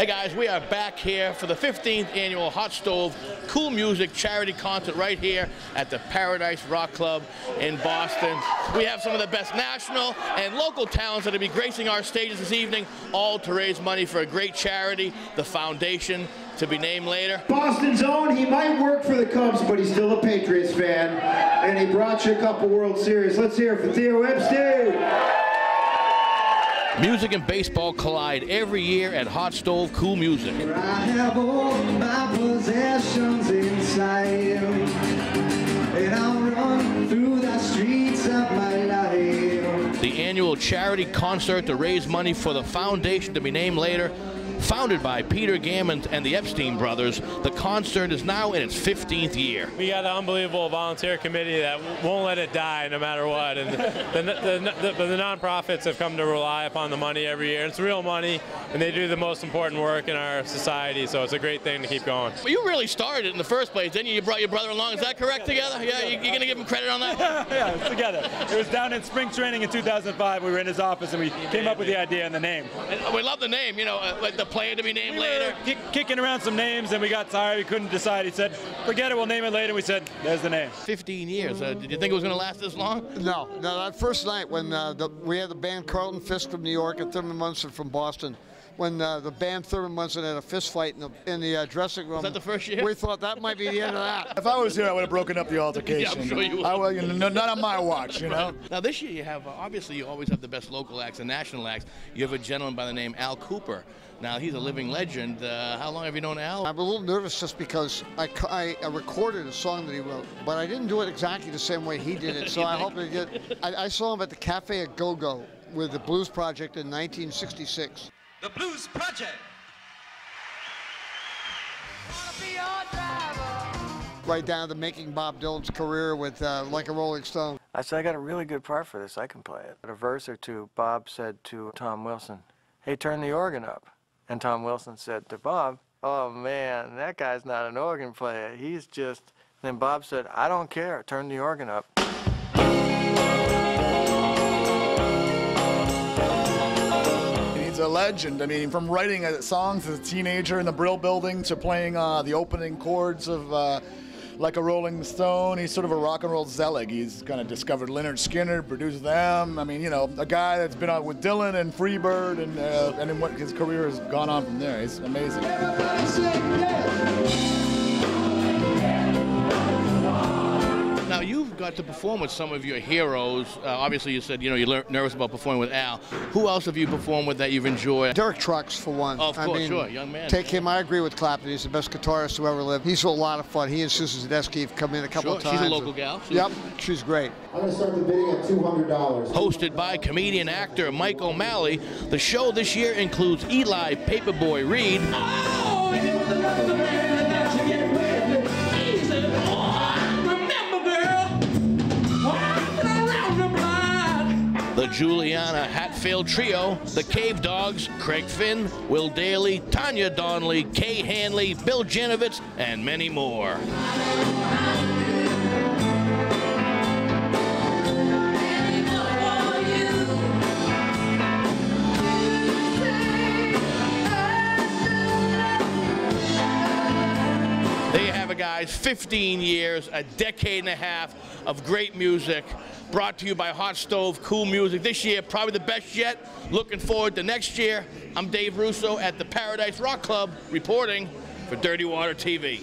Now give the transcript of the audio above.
Hey guys, we are back here for the 15th annual Hot Stove Cool Music charity concert right here at the Paradise Rock Club in Boston. We have some of the best national and local talents that will be gracing our stages this evening, all to raise money for a great charity, the foundation, to be named later. Boston's own, he might work for the Cubs, but he's still a Patriots fan, and he brought you a couple World Series. Let's hear it for Theo Epstein. Music and baseball collide every year at Hot Stove Cool Music. I have all my possessions inside, and I'll run through the streets of my life. The annual charity concert to raise money for the foundation to be named later. Founded by Peter Gammon and the Epstein brothers, the concert is now in its 15th year. We got an unbelievable volunteer committee that won't let it die no matter what. And the nonprofits have come to rely upon the money every year. It's real money, and they do the most important work in our society, so it's a great thing to keep going. Well, you really started it in the first place, didn't you? You brought your brother along. Is that correct together? Yeah, you're going to give him credit on that? Yeah, it's together. It was down in spring training in 2005. We were in his office, and we came up with the idea and the name. And we love the name, you know, like the player to be named later. Kicking around some names, and we got tired. We couldn't decide. He said, forget it, we'll name it later. We said, there's the name. 15 years. Did you think it was going to last this long? No. That first night when we had the band Carlton Fisk from New York and Thurman Munson from Boston, when the band Thurman Munson had a fist fight in the dressing room. Was that the first year? We thought that might be the end of that. If I was here, I would have broken up the altercation. Yeah, I'm sure you would. Not on my watch, you know. Now this year you have, obviously you always have the best local acts and national acts. You have a gentleman by the name Al Cooper. Now he's a living legend. How long have you known Al? I'm a little nervous just because I recorded a song that he wrote, but I didn't do it exactly the same way he did it, so I hope to get... I saw him at the Cafe at Go-Go with the Blues Project in 1966. The Blues Project. Right down to making Bob Dylan's career with Like a Rolling Stone. I said, I got a really good part for this. I can play it. A verse or two, Bob said to Tom Wilson, hey, turn the organ up. And Tom Wilson said to Bob, oh, man, that guy's not an organ player. He's just... Then Bob said, I don't care. Turn the organ up. He's a legend. I mean, from writing songs as a teenager in the Brill Building to playing the opening chords of Like a Rolling Stone, he's sort of a rock and roll zealot. He's kind of discovered Lynyrd Skynyrd, produced them. I mean, you know, a guy that's been out with Dylan and Freebird, and in what his career has gone on from there. He's amazing. Now you've got to perform with some of your heroes. Obviously you said, you know, you're nervous about performing with Al. Who else have you performed with that you've enjoyed? Derek Trucks, for one. Oh, of course, I mean, sure, young man. Take him, I agree with Clapton. He's the best guitarist who ever lived. He's a lot of fun. He and Susan Zadesky have come in a couple of times. She's a local gal. Yep, she's great. I'm going to start the bidding at $200. Hosted by comedian actor Mike O'Malley, the show this year includes Eli Paperboy Reed. Oh, the Juliana Hatfield Trio, the Cave Dogs, Craig Finn, Will Daly, Tanya Donnelly, Kay Hanley, Bill Janovitz, and many more. There you have it, guys. 15 years, a decade and a half of great music, brought to you by Hot Stove Cool Music. This year, probably the best yet. Looking forward to next year. I'm Dave Russo at the Paradise Rock Club, reporting for Dirty Water TV.